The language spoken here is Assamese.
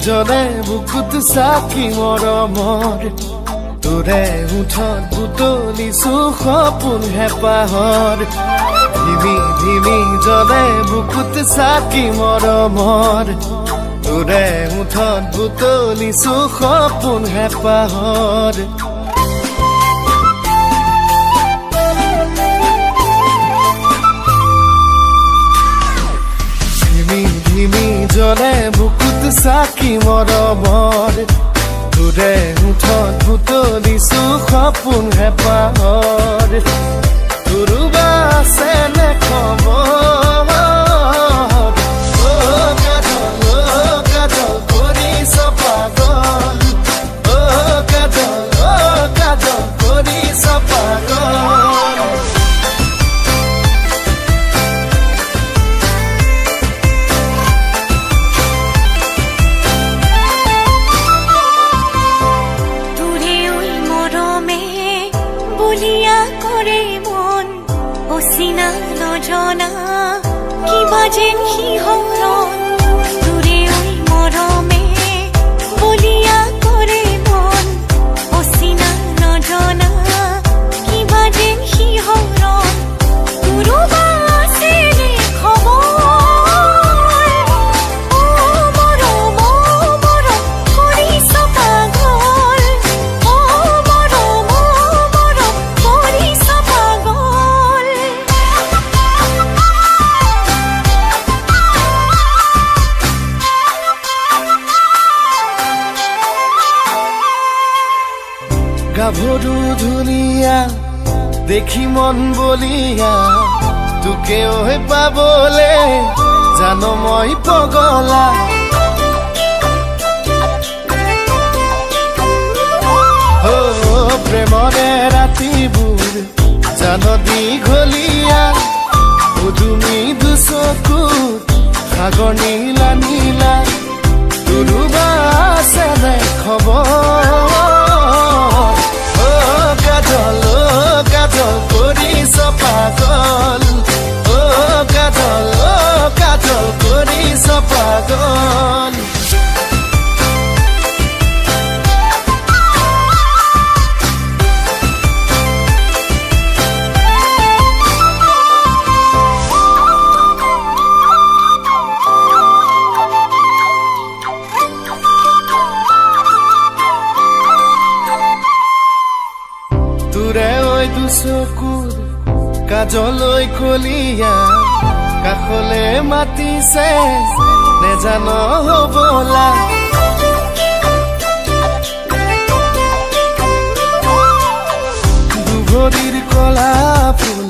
জলে বুকুত চাকি মৰমৰ তোৰে উঠত বুটলিছো সপোন হেঁপাহৰ ধিমি ধিমি জলে বুকুত চাকি মৰমৰ তোৰে উঠত বুটলিছো সপোন হেঁপাহৰ ধিমি জলে বুকুত চাকি মৰমৰ তোৰে উঠত বুটলিছো সপোন হেঁপাহৰ তোৰোবা আছে নে খবৰ কাজল কৰিছ পাগল কাজল কৰিছ পাগল বলিয়া কৰে মন অচিনা নজনা কিবা যেন শিহৰণ তোৰে ঐ মৰমে বলিয়া কৰে মন অচিনা নজনা কিবা যেন শিহৰণ তোৰোবা আছে নে খবৰ গাভৰু ধুনীয়া দেখি মন বলিয়া তোকে ঐ পাবলে জান মই পগলা প্ৰেমৰে ৰাতিবোৰ জান দীঘলীয়া উদুমি দুচকুত সাগৰ নীলা নীলা তোৰোবা আছে নে খবৰ কাজল কৰিছ পাগল কাজল কৰিছ পাগল তোৰে ঐ দুচকুৰ কাজলৈ কলিয়া কাষলে মাতিছে নেজান হবলা দুভৰিৰ কলা ফুল